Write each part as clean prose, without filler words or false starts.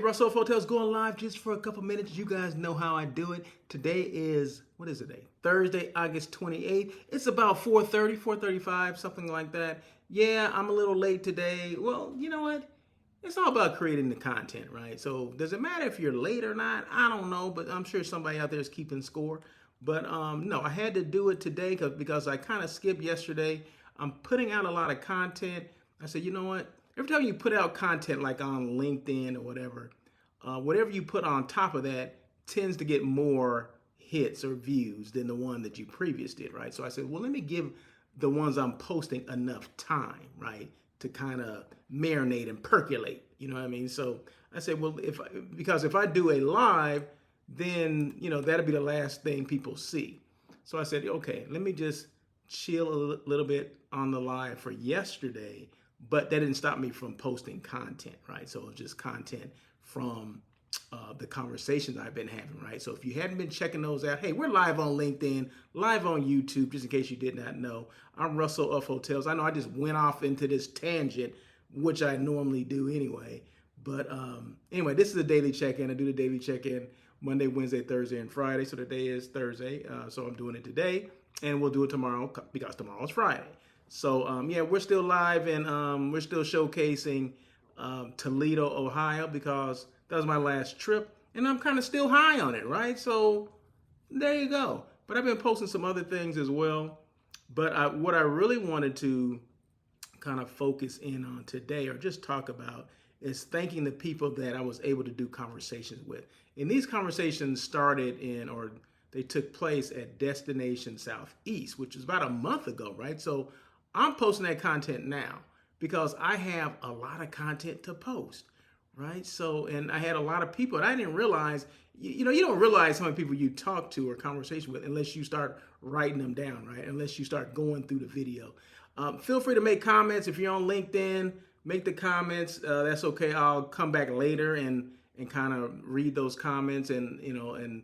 Russell of Hotels going live just for a couple minutes. You guys know how I do it. Today is, what is today? Thursday, August 28th. It's about 4:30, 4:35, something like that. Yeah, I'm a little late today. Well, you know what? It's all about creating the content, right? So does it matter if you're late or not? I don't know, but I'm sure somebody out there is keeping score. But no, I had to do it today because I kind of skipped yesterday. I'm putting out a lot of content. I said, you know what? Every time you put out content like on LinkedIn or whatever, whatever you put on top of that tends to get more hits or views than the one that you previous did, right? So I said, well, let me give the ones I'm posting enough time, right, to kind of marinate and percolate. You know what I mean? So I said, well, because if I do a live, then that'll be the last thing people see. So I said, okay, let me just chill a little bit on the live for yesterday, but that didn't stop me from posting content, right? So it was just content from the conversations I've been having, right? So if you hadn't been checking those out, hey, we're live on LinkedIn, live on YouTube, just in case you did not know. I'm Russell of Hotels. I know I just went off into this tangent, which I normally do anyway. But anyway, this is a daily check-in. I do the daily check-in Monday, Wednesday, Thursday, and Friday. So today is Thursday, so I'm doing it today, and we'll do it tomorrow because tomorrow's Friday. So yeah, we're still live, and we're still showcasing Toledo, Ohio, because that was my last trip, and I'm kind of still high on it, right? So there you go. But I've been posting some other things as well. But what I really wanted to kind of focus in on today, or just talk about, is thanking the people that I was able to do conversations with. And these conversations started or they took place at Destination Southeast, which was about a month ago, right? So I'm posting that content now because I have a lot of content to post, right? So, and I had a lot of people, and I didn't realize, you don't realize how many people you talk to or conversation with unless you start writing them down, right? Unless you start going through the video. Feel free to make comments. If you're on LinkedIn, make the comments. That's okay. I'll come back later and kind of read those comments and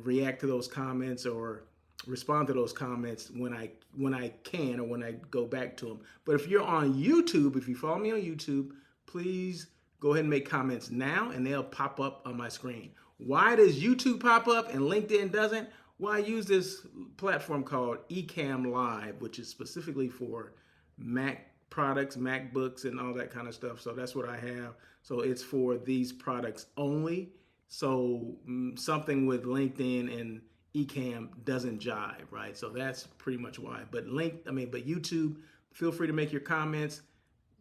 react to those comments or respond to those comments when I can, or when I go back to them. But if you're on YouTube, if you follow me on YouTube, please go ahead and make comments now, and they'll pop up on my screen. Why does YouTube pop up and LinkedIn doesn't? Well, I use this platform called Ecamm Live, which is specifically for Mac products, MacBooks, and all that kind of stuff. So that's what I have. So it's for these products only. So something with LinkedIn and Ecamm doesn't jive, right? So that's pretty much why. But YouTube, feel free to make your comments,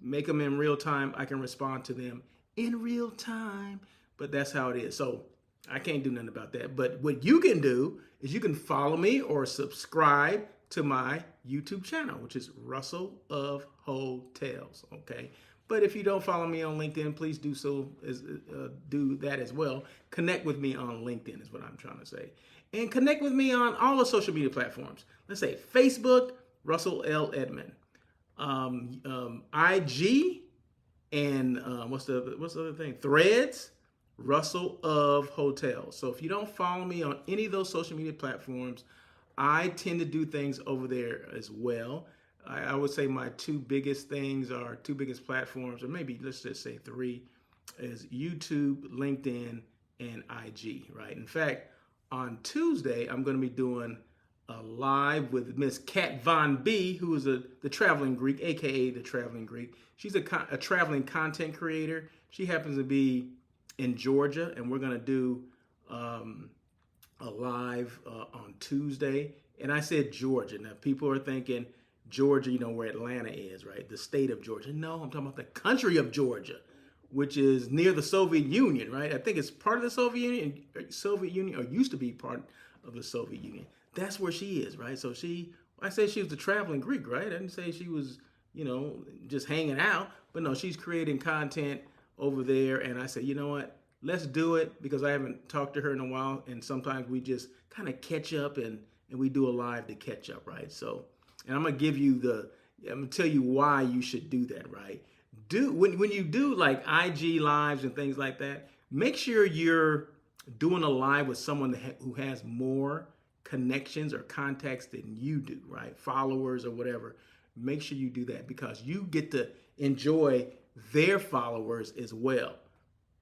make them in real time. I can respond to them in real time, but that's how it is. So I can't do nothing about that. But what you can do is you can follow me or subscribe to my YouTube channel, which is Russell of Hotels, okay? But if you don't follow me on LinkedIn, please do so. Do that as well. Connect with me on LinkedIn is what I'm trying to say. And connect with me on all the social media platforms. Let's say Facebook, Russell L. Edmond. IG, and what's the other thing? Threads, Russell of Hotels. So if you don't follow me on any of those social media platforms, I tend to do things over there as well. I would say my two biggest platforms, or maybe let's just say three, is YouTube, LinkedIn, and IG, right? In fact, on Tuesday, I'm going to be doing a live with Miss Kat Von B, who is the Traveling Greek, aka the Traveling Greek. She's a traveling content creator. She happens to be in Georgia, and we're going to do a live on Tuesday. And I said Georgia. Now, people are thinking Georgia, where Atlanta is, right? The state of Georgia. No, I'm talking about the country of Georgia, which is near the Soviet Union, right? I think it's part of the Soviet Union, or used to be part of the Soviet Union. That's where she is, right? So I said she was the Traveling Greek, right? I didn't say she was, just hanging out, but no, she's creating content over there. And I said, you know what? Let's do it, because I haven't talked to her in a while, and sometimes we just kind of catch up and we do a live to catch up, right? So, and I'm gonna tell you why you should do that, right? When you do like IG lives and things like that, make sure you're doing a live with someone who has more connections or contacts than you do, right? Followers or whatever. Make sure you do that, because you get to enjoy their followers as well.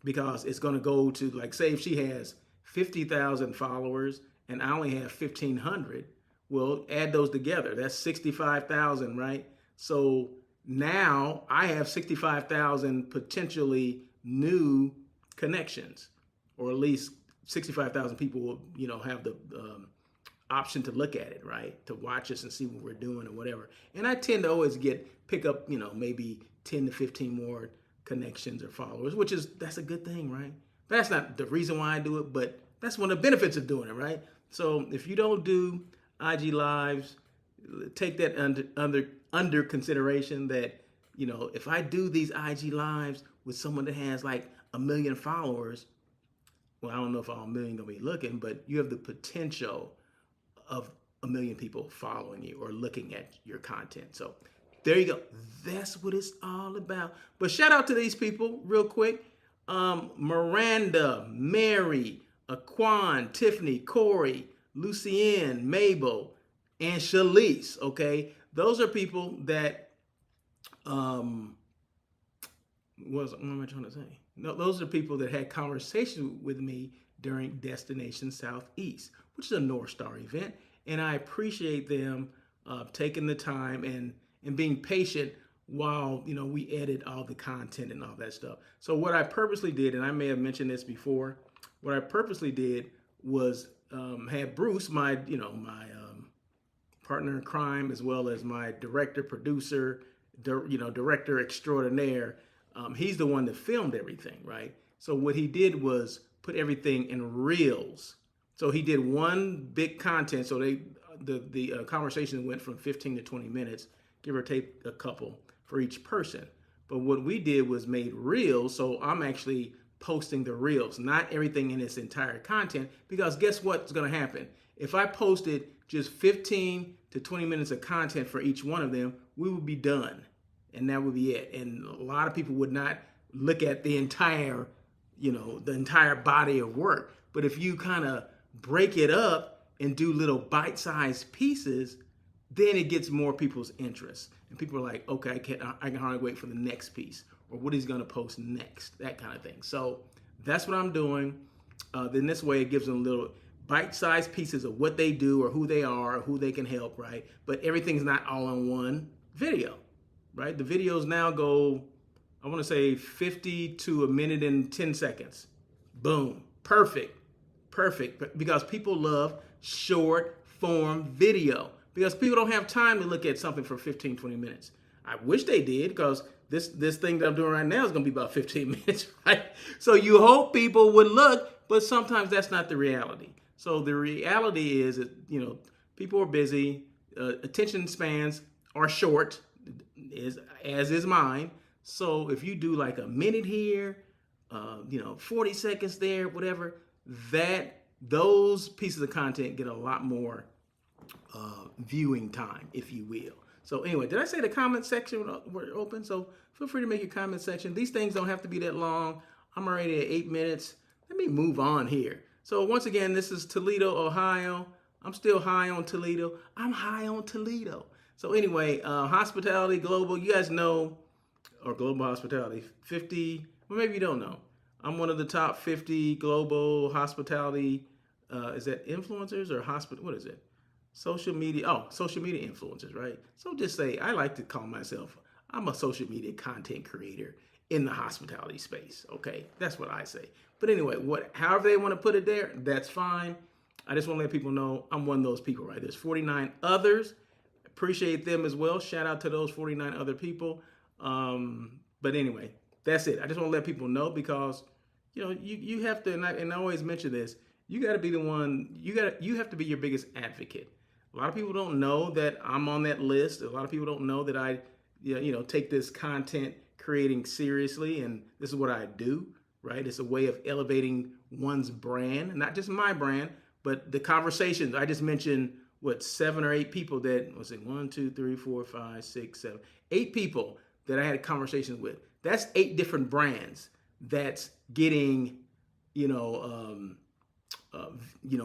because it's going to go to, like, say if she has 50,000 followers and I only have 1,500, well, add those together. That's 65,000, right? So now I have 65,000 potentially new connections, or at least 65,000 people will, have the option to look at it, right? To watch us and see what we're doing or whatever. And I tend to always pick up, maybe 10 to 15 more connections or followers, that's a good thing, right? That's not the reason why I do it, but that's one of the benefits of doing it, right? So if you don't do IG lives, take that under consideration that, if I do these IG lives with someone that has like 1 million followers, well, I don't know if all 1 million gonna be looking, but you have the potential of 1 million people following you or looking at your content. So there you go. That's what it's all about. But shout out to these people real quick. Miranda, Mary, Aquan, Tiffany, Corey, Lucienne, Mabel, and Shalise. Okay, those are people that what am I trying to say? No, those are people that had conversations with me during Destination Southeast, which is a Northstar event, and I appreciate them taking the time and being patient while we edit all the content and all that stuff. So what I purposely did, and I may have mentioned this before, what I purposely did was had Bruce, my partner in crime, as well as my director, producer, director extraordinaire. He's the one that filmed everything, right? So what he did was put everything in reels. So he did one big content. So the conversation went from 15 to 20 minutes, give or take a couple for each person. But what we did was made reels. So I'm actually posting the reels, not everything in its entire content, because guess what's going to happen? If I posted just 15 to 20 minutes of content for each one of them, we would be done. And that would be it. And a lot of people would not look at the entire body of work. But if you kind of break it up and do little bite-sized pieces, then it gets more people's interest. And people are like, okay, I can hardly wait for the next piece, or what he's going to post next, that kind of thing. So that's what I'm doing. Then this way it gives them little bite-sized pieces of what they do or who they are or who they can help, right? But everything's not all in one video, right? The videos now go, I want to say 50 to a minute and 10 seconds. Boom. Perfect. Because people love short form video. Because people don't have time to look at something for 15, 20 minutes. I wish they did, because this thing that I'm doing right now is going to be about 15 minutes, right? So you hope people would look, but sometimes that's not the reality. So the reality is that, people are busy. Attention spans are short, as is mine. So if you do like a minute here, 40 seconds there, whatever, those pieces of content get a lot more viewing time, if you will. So anyway, did I say the comment section were open? So feel free to make your comment section. These things don't have to be that long. I'm already at 8 minutes. Let me move on here. So once again, this is Toledo, Ohio. I'm still high on Toledo. I'm high on Toledo. So anyway, Hospitality Global, you guys know, or Global Hospitality, 50, well, maybe you don't know. I'm one of the top 50 global hospitality, is that influencers or what is it? Social media influencers, right? So just say, I like to call myself, I'm a social media content creator in the hospitality space, okay? That's what I say. But anyway, however they want to put it there, that's fine. I just want to let people know I'm one of those people, right? There's 49 others. Appreciate them as well. Shout out to those 49 other people. But anyway, that's it. I just want to let people know, because, you have to, and I always mention this, you got to be the one, you have to be your biggest advocate. A lot of people don't know that I'm on that list. A lot of people don't know that I, take this content creating seriously, and this is what I do, right? It's a way of elevating one's brand, not just my brand, but the conversations. I just mentioned, 7 or 8 people that, 1, 2, 3, 4, 5, 6, 7, 8 people that I had conversations with. That's 8 different brands that's getting,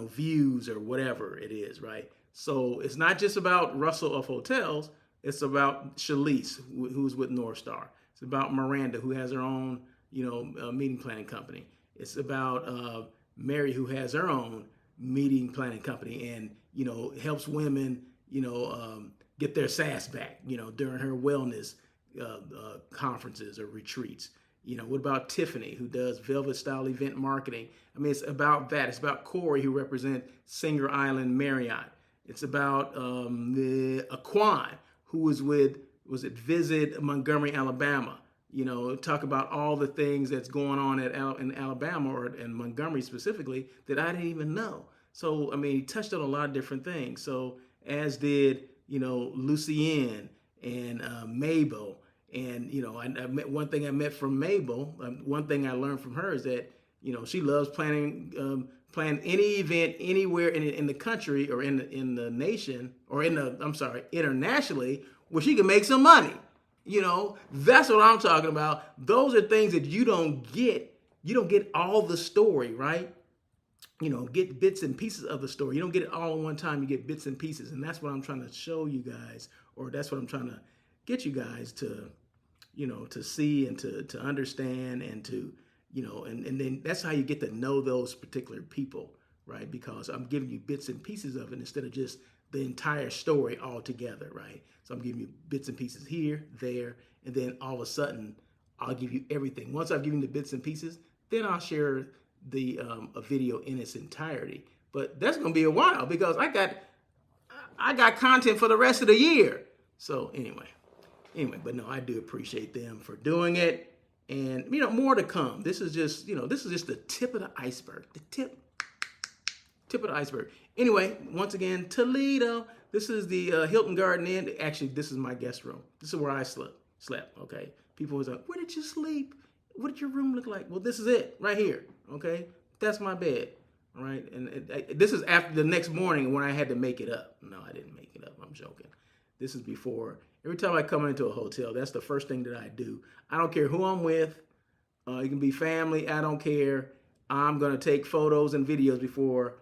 views or whatever it is, right? So it's not just about Russell of Hotels. It's about Shalise, who's with Northstar. It's about Miranda, who has her own, meeting planning company. It's about Mary, who has her own meeting planning company and, helps women, get their sass back, during her wellness conferences or retreats. What about Tiffany, who does velvet style event marketing? I mean, it's about that. It's about Corey, who represents Singer Island Marriott. It's about the Aquan, who was Visit Montgomery, Alabama. Talk about all the things that's going on in Alabama or in Montgomery specifically that I didn't even know. So, I mean, he touched on a lot of different things. So, as did, Lucienne and Mabel. And, I met one thing I met from Mabel. One thing I learned from her is that, she loves planning any event anywhere in the country or in the nation or internationally where she can make some money. That's what I'm talking about. Those are things that you don't get. You don't get all the story, right? Get bits and pieces of the story. You don't get it all at one time. You get bits and pieces. And that's what I'm trying to show you guys, or that's what I'm trying to get you guys to, to see and to understand and to, and then that's how you get to know those particular people, right? Because I'm giving you bits and pieces of it instead of just the entire story all together, right? So I'm giving you bits and pieces here, there, and then all of a sudden, I'll give you everything. Once I've given you the bits and pieces, then I'll share a video in its entirety. But that's going to be a while because I got content for the rest of the year. So anyway, but no, I do appreciate them for doing it. And, more to come. This is just the tip of the iceberg. The tip of the iceberg. Anyway, once again, Toledo. This is the Hilton Garden Inn. Actually, this is my guest room. This is where I slept, okay? People was like, where did you sleep? What did your room look like? Well, this is it right here, okay? That's my bed, all right? And this is after the next morning when I had to make it up. No, I didn't make it up. I'm joking. This is before. Every time I come into a hotel, that's the first thing that I do. I don't care who I'm with. It can be family. I don't care. I'm going to take photos and videos before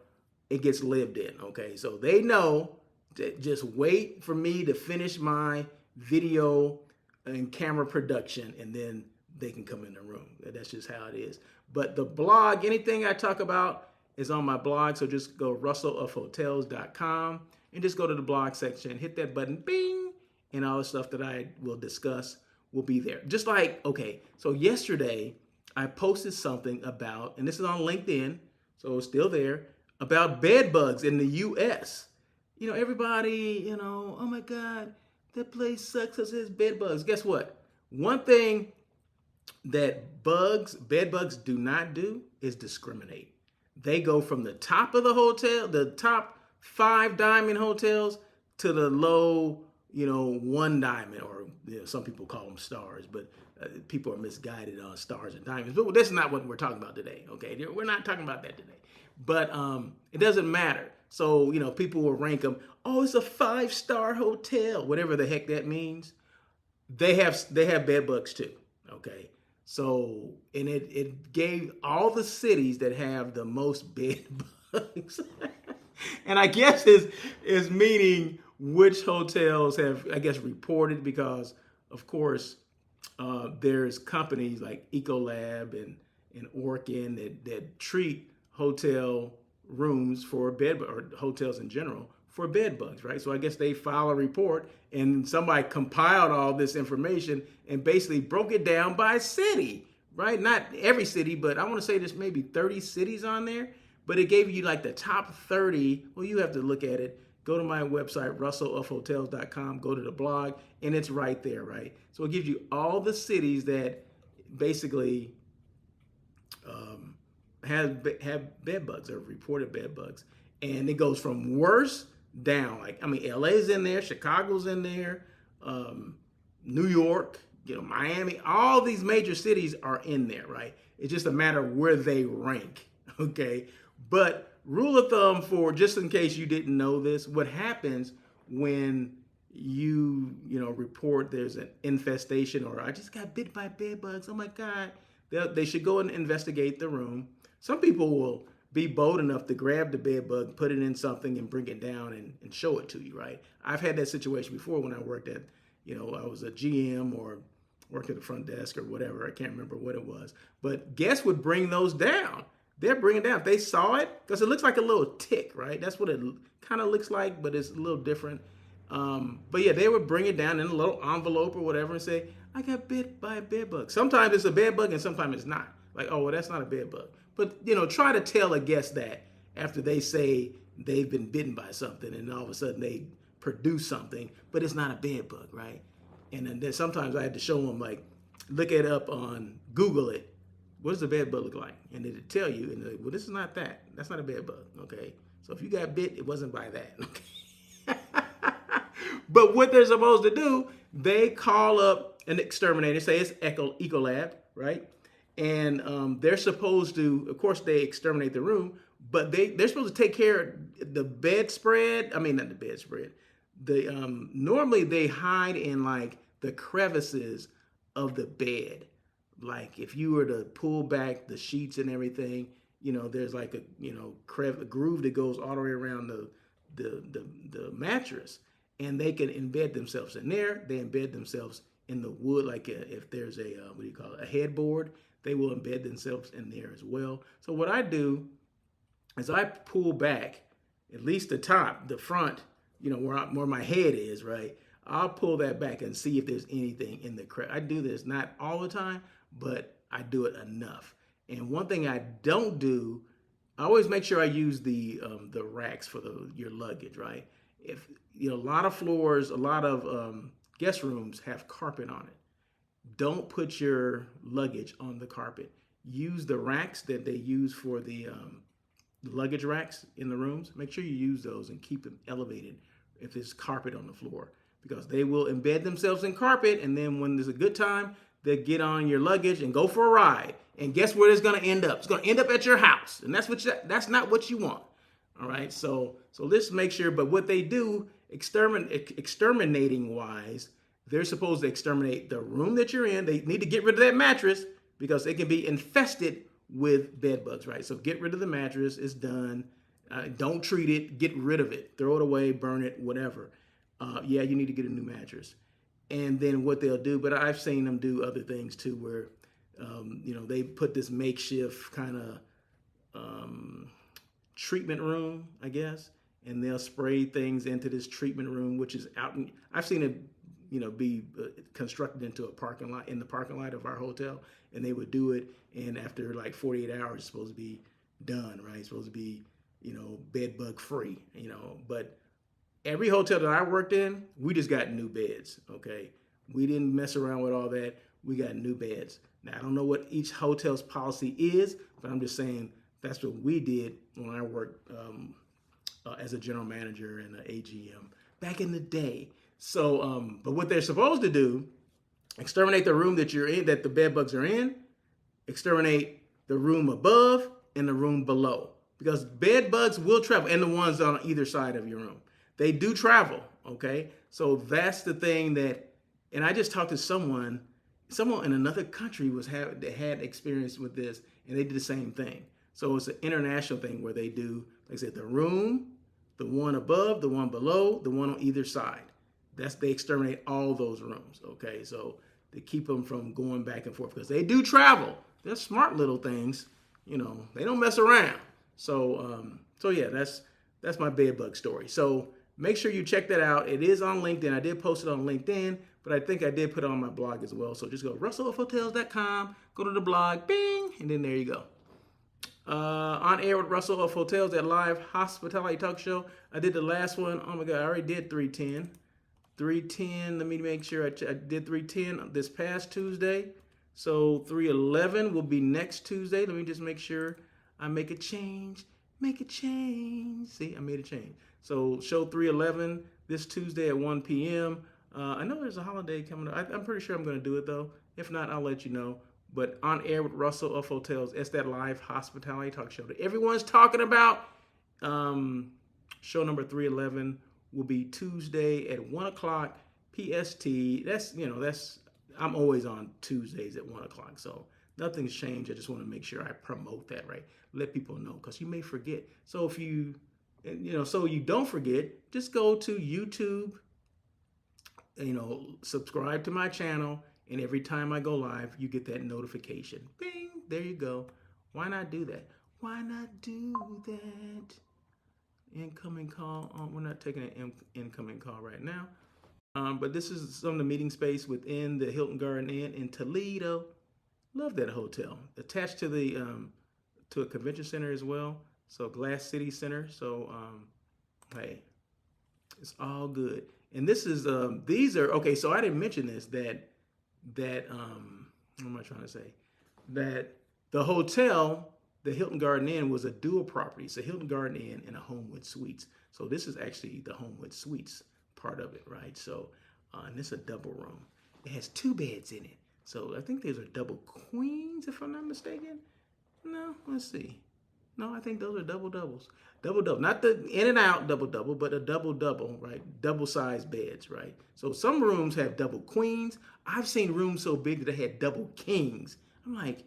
it gets lived in, okay? So they know that just wait for me to finish my video and camera production, and then they can come in the room. That's just how it is. But the blog, anything I talk about is on my blog, so just go russellofhotels.com and just go to the blog section, hit that button, bing, and all the stuff that I will discuss will be there. Just like, okay, so yesterday I posted something about, and this is on LinkedIn, so it's still there, about bed bugs in the U.S. Everybody, oh my God, that place sucks because there's bed bugs. Guess what? One thing that bed bugs do not do is discriminate. They go from the top of the hotel, the top 5 diamond hotels, to the low, 1 diamond, or some people call them stars, but people are misguided on stars and diamonds. But that's not what we're talking about today, okay? We're not talking about that today. But it doesn't matter. So, people will rank them, oh, it's a 5-star hotel, whatever the heck that means. They have bed bugs too, okay? So, and it gave all the cities that have the most bed bugs. And I guess is meaning which hotels have, I guess, reported, because, of course, there's companies like Ecolab and Orkin that treat hotel rooms for or hotels in general for bed bugs, right? So I guess they file a report, and somebody compiled all this information and basically broke it down by city, right? Not every city, but I want to say there's maybe 30 cities on there, but it gave you like the top 30. Well, you have to look at it. Go to my website, russellofhotels.com, go to the blog, and it's right there, right? So it gives you all the cities that basically have bed bugs or reported bed bugs. And it goes from worst down. LA's in there, Chicago's in there, New York, Miami, all these major cities are in there, right? It's just a matter of where they rank, okay? But rule of thumb, for just in case you didn't know this, what happens when you report there's an infestation, or I just got bit by bed bugs, oh my God, they should go and investigate the room. Some people will be bold enough to grab the bed bug, put it in something, and bring it down and show it to you, right? I've had that situation before when I worked at, I was a GM or worked at the front desk or whatever. I can't remember what it was. But guests would bring those down. They're bringing down. If they saw it, because it looks like a little tick, right? That's what it kind of looks like, but it's a little different. But yeah, they would bring it down in a little envelope or whatever and say, I got bit by a bed bug. Sometimes it's a bed bug and sometimes it's not. Like, oh, well, that's not a bed bug. But, try to tell a guest that after they say they've been bitten by something and all of a sudden they produce something, but it's not a bed bug, right? And then sometimes I had to show them, like, look it up on Google it. What does a bed bug look like? And it'll tell you, and like, well, this is not that. That's not a bed bug, okay? So if you got bit, it wasn't by that, okay? But what they're supposed to do, they call up an exterminator, say it's Ecolab, right? And they're supposed to, of course, they exterminate the room, but they're supposed to take care of the bedspread. I mean, not the bedspread. Normally they hide in like the crevices of the bed. Like if you were to pull back the sheets and everything, there's like a groove that goes all the way around the mattress, and they can embed themselves in there. They embed themselves in the wood, like if there's a a headboard, they will embed themselves in there as well. So what I do is I pull back at least the top, the front, where my head is, right? I'll pull that back and see if there's anything in the crack. I do this not all the time, but I do it enough. And one thing I don't do, I always make sure I use the racks for your luggage, right? If a lot of floors, a lot of guest rooms have carpet on it. Don't put your luggage on the carpet. Use the racks that they use for the luggage racks in the rooms. Make sure you use those and keep them elevated if there's carpet on the floor, because they will embed themselves in carpet, and then when there's a good time, they get on your luggage and go for a ride. And guess where it's going to end up? It's going to end up at your house, and that's not what you want. All right, so let's make sure. But what they do, exterminating wise, they're supposed to exterminate the room that you're in. They need to get rid of that mattress because it can be infested with bed bugs, right? So get rid of the mattress. It's done. Don't treat it. Get rid of it. Throw it away. Burn it. Whatever. Yeah, you need to get a new mattress. And then what they'll do, but I've seen them do other things too, where they put this makeshift kind of treatment room, I guess, and they'll spray things into this treatment room, which is out. I've seen it, be constructed into a parking lot, in the parking lot of our hotel, and they would do it, and after like 48 hours, it's supposed to be done, right? It's supposed to be, bed bug free, but every hotel that I worked in, we just got new beds, okay? We didn't mess around with all that. We got new beds. Now, I don't know what each hotel's policy is, but I'm just saying that's what we did when I worked as a general manager and an AGM back in the day. So, but what they're supposed to do, exterminate the room that you're in, that the bed bugs are in, exterminate the room above and the room below, because bed bugs will travel, and the ones on either side of your room. They do travel, okay? So that's the thing and I just talked to someone in another country that had experience with this, and they did the same thing. So it's an international thing where they do, like I said, the room, the one above, the one below, the one on either side. They exterminate all those rooms, okay? So they keep them from going back and forth, because they do travel. They're smart little things, they don't mess around. So yeah, that's my bed bug story. So make sure you check that out. It is on LinkedIn. I did post it on LinkedIn, but I think I did put it on my blog as well. So just go russellofhotels.com, go to the blog, bing, and then there you go. On air with Russell of Hotels, that live hospitality talk show. I did the last one. Oh my God, I already did 310. 310, let me make sure I did 310 this past Tuesday. So 311 will be next Tuesday. Let me just make sure I make a change. See, I made a change. So show 311 this Tuesday at 1 p.m. I know there's a holiday coming up. I'm pretty sure I'm going to do it, though. If not, I'll let you know. But on air with Russell of Hotels, it's that live hospitality talk show that everyone's talking about. Show number 311 will be Tuesday at 1 o'clock PST. I'm always on Tuesdays at 1 o'clock. So nothing's changed. I just want to make sure I promote that, right? Let people know, because you may forget. So if you don't forget, just go to YouTube, subscribe to my channel And every time I go live, you get that notification. Bing, there you go. Why not do that? Why not do that? Incoming call. We're not taking an incoming call right now. But this is some of the meeting space within the Hilton Garden Inn in Toledo. Love that hotel. Attached to the to a convention center as well. So Glass City Center. So hey, it's all good. And this is these are okay. So I didn't mention this that what am I trying to say? That the hotel, the Hilton Garden Inn, was a dual property. It's a Hilton Garden Inn and a Homewood Suites. So this is actually the Homewood Suites part of it, right? So and this is a double room. It has 2 beds in it. So I think these are double queens, if I'm not mistaken. No, let's see. No, I think those are double doubles. Double double, not the in and out double double, but a double double, right? Double sized beds, right? So some rooms have double queens. I've seen rooms so big that they had double kings. I'm like,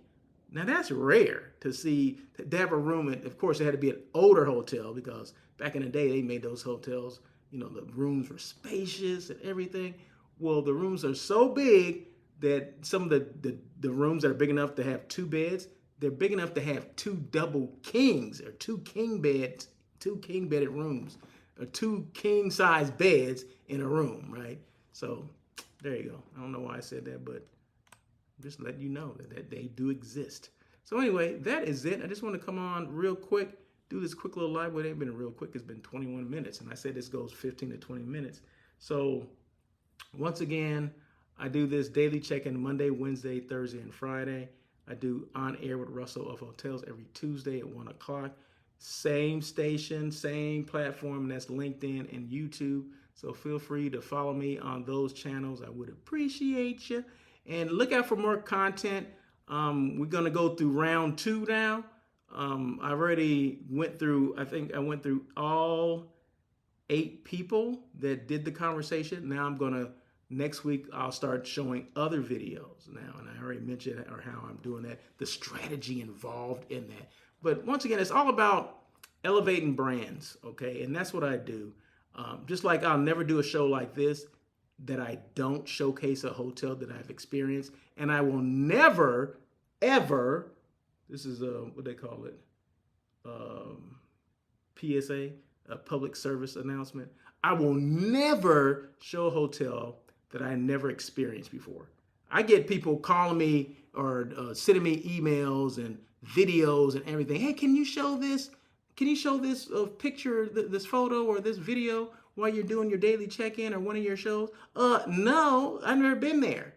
now that's rare to see, to have a room. And of course, it had to be an older hotel because back in the day they made those hotels. You know, the rooms were spacious and everything. Well, the rooms are so big that some of the rooms that are big enough to have 2 beds, they're big enough to have 2 double kings or 2 king beds, 2 king bedded rooms, or 2 king size beds in a room, right? So there you go. I don't know why I said that, but just letting you know that they do exist. So anyway, that is it. I just want to come on real quick, do this quick little live. Well, it ain't been real quick. It's been 21 minutes, and I said this goes 15 to 20 minutes. So once again, I do this daily check-in Monday, Wednesday, Thursday, and Friday. I do On Air with Russell of Hotels every Tuesday at 1 o'clock. Same station, same platform, and that's LinkedIn and YouTube. So feel free to follow me on those channels. I would appreciate you. And look out for more content. We're going to go through round 2 now. I've already went through, I think I went through all 8 people that did the conversation. Now I'm going to, next week, I'll start showing other videos now. And I already mentioned or how I'm doing that, the strategy involved in that. But once again, it's all about elevating brands, okay? And that's what I do. Just like I'll never do a show like this that I don't showcase a hotel that I've experienced. And I will never, ever, this is what they call it, PSA, a public service announcement. I will never show a hotel that I never experienced before. I get people calling me or sending me emails and videos and everything. Hey, can you show this? Can you show this picture, this photo or this video while you're doing your daily check-in or one of your shows? No, I've never been there.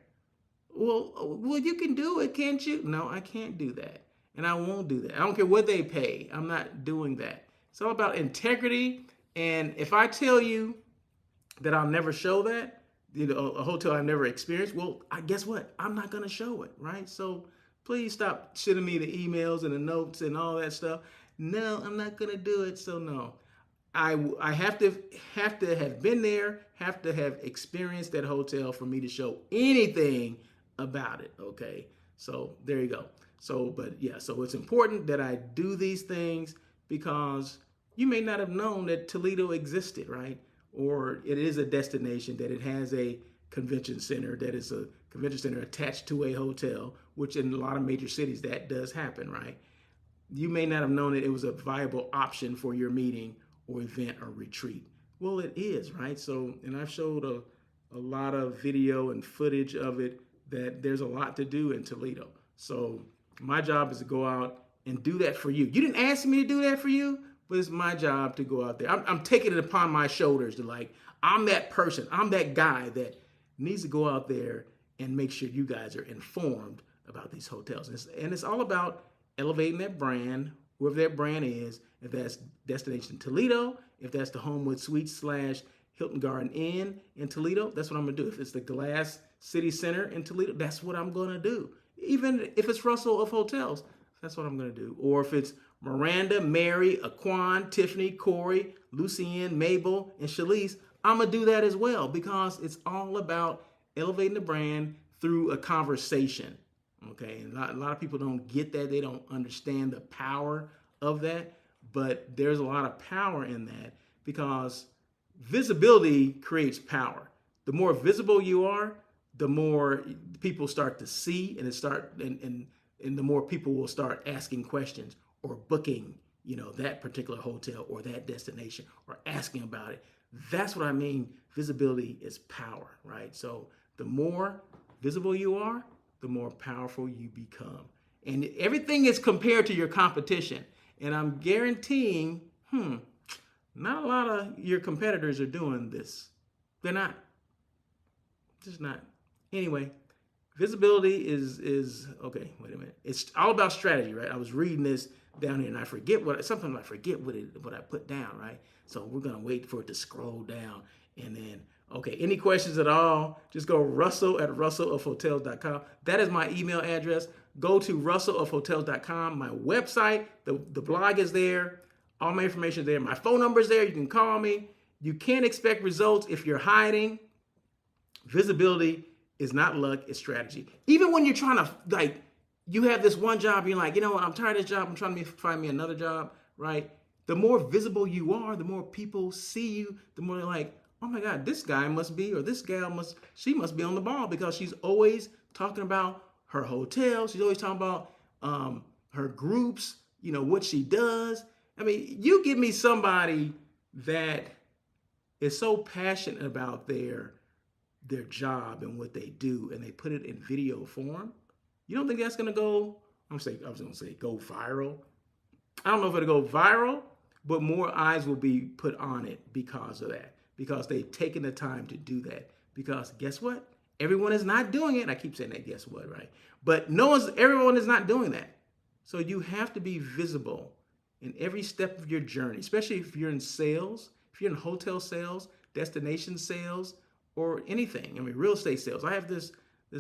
Well, you can do it, can't you? No, I can't do that. And I won't do that. I don't care what they pay. I'm not doing that. It's all about integrity. And if I tell you that I'll never show that, you know, a hotel I've never experienced, well, guess what? I'm not going to show it, right? So please stop sending me the emails and the notes and all that stuff. No, I'm not going to do it. So no, I have to have been there, have to have experienced that hotel for me to show anything about it. Okay. So there you go. So, but yeah, so it's important that I do these things because you may not have known that Toledo existed, right? Or it is a destination, that it has a convention center, that is a convention center attached to a hotel, which in a lot of major cities that does happen, right? You may not have known that it was a viable option for your meeting or event or retreat. Well, it is, right? So, and I've showed a lot of video and footage of it, that there's a lot to do in Toledo. So my job is to go out and do that for you. You didn't ask me to do that for you, but it's my job to go out there. I'm taking it upon my shoulders to, like, I'm that person. I'm that guy that needs to go out there and make sure you guys are informed about these hotels. And it's all about elevating that brand, whoever that brand is, if that's Destination Toledo, if that's the Homewood Suites / Hilton Garden Inn in Toledo, that's what I'm going to do. If it's the Glass City Center in Toledo, that's what I'm going to do. Even if it's Russell of Hotels, that's what I'm going to do. Or if it's Meranda, Mary, Aquan, Tiffany, Corey, Lucienne, Mabel, and Shalise, I'm going to do that as well, because it's all about elevating the brand through a conversation. Okay, and a lot of people don't get that. They don't understand the power of that, but there's a lot of power in that, because visibility creates power. The more visible you are, the more people start to see, and and the more people will start asking questions or booking, that particular hotel or that destination or asking about it. That's what I mean. Visibility is power, right? So the more visible you are, the more powerful you become. And everything is compared to your competition. And I'm guaranteeing, not a lot of your competitors are doing this. They're not. Just not. Anyway, visibility is okay. Wait a minute. It's all about strategy, right? I was reading this down here, and I forget what I put down, right? So we're gonna wait for it to scroll down, and then okay. Any questions at all? Just go russell@russellofhotels.com. That is my email address. Go to russellofhotels.com. My website, the blog is there. All my information is there. My phone number is there. You can call me. You can't expect results if you're hiding. Visibility is not luck, it's strategy. Even when you're trying to, you have this one job, you're like, you know what, I'm tired of this job, I'm trying to find me another job, right? The more visible you are, the more people see you, the more they're like, oh my God, this guy must be, or this gal she must be on the ball, because she's always talking about her hotel, she's always talking about her groups, what she does. I mean, you give me somebody that is so passionate about their job and what they do, and they put it in video form. You don't think that's gonna go? I was gonna say go viral. I don't know if it'll go viral, but more eyes will be put on it because of that. Because they've taken the time to do that. Because guess what? Everyone is not doing it. I keep saying that. Guess what? Right? But everyone is not doing that. So you have to be visible in every step of your journey, especially if you're in sales, if you're in hotel sales, destination sales, or anything. I mean, real estate sales. I have this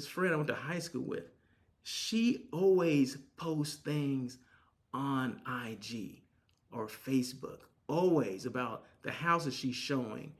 friend I went to high school with. She always posts things on IG or Facebook, always about the houses she's showing,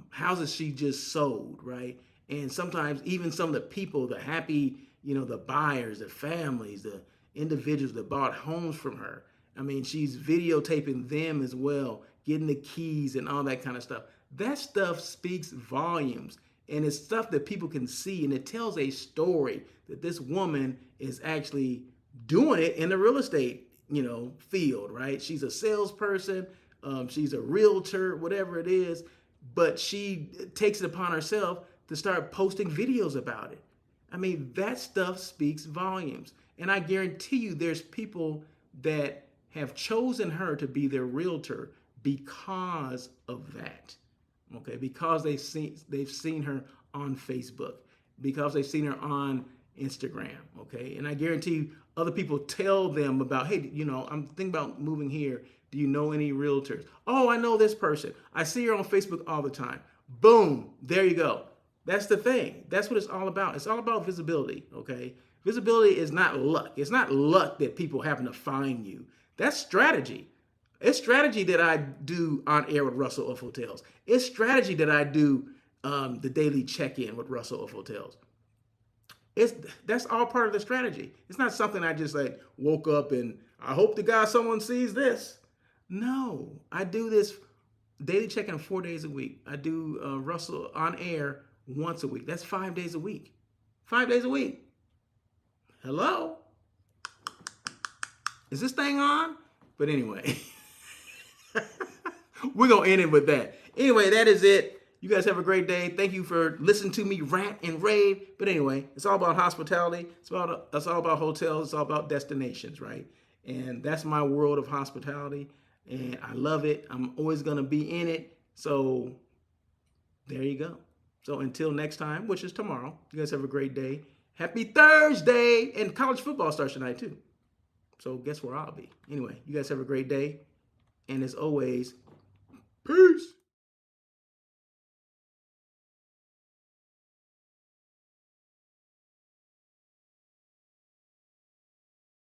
houses she just sold, right? And sometimes even some of the people, the happy, the buyers, the families, the individuals that bought homes from her. I mean, she's videotaping them as well, getting the keys and all that kind of stuff. That stuff speaks volumes, and it's stuff that people can see, and it tells a story that this woman is actually doing it in the real estate, field, right? She's a salesperson, she's a realtor, whatever it is, but she takes it upon herself to start posting videos about it. I mean, that stuff speaks volumes, and I guarantee you there's people that have chosen her to be their realtor because of that. Okay, because they've seen her on Facebook, because they've seen her on Instagram. Okay, and I guarantee you, other people tell them about, hey, I'm thinking about moving here. Do you know any realtors? Oh, I know this person. I see her on Facebook all the time. Boom, there you go. That's the thing. That's what it's all about. It's all about visibility. Okay, visibility is not luck. It's not luck that people happen to find you. That's strategy. It's strategy that I do on air with Russell of Hotels. It's strategy that I do the daily check-in with Russell of Hotels. That's all part of the strategy. It's not something I just woke up and I hope to God someone sees this. No, I do this daily check-in 4 days a week. I do Russell on air once a week. That's 5 days a week. 5 days a week. Hello? Is this thing on? But anyway. We're going to end it with that. Anyway, that is it. You guys have a great day. Thank you for listening to me rant and rave. But anyway, it's all about hospitality. It's all about hotels. It's all about destinations, right? And that's my world of hospitality. And I love it. I'm always going to be in it. So there you go. So until next time, which is tomorrow, you guys have a great day. Happy Thursday. And college football starts tonight too. So guess where I'll be. Anyway, you guys have a great day. And as always, peace.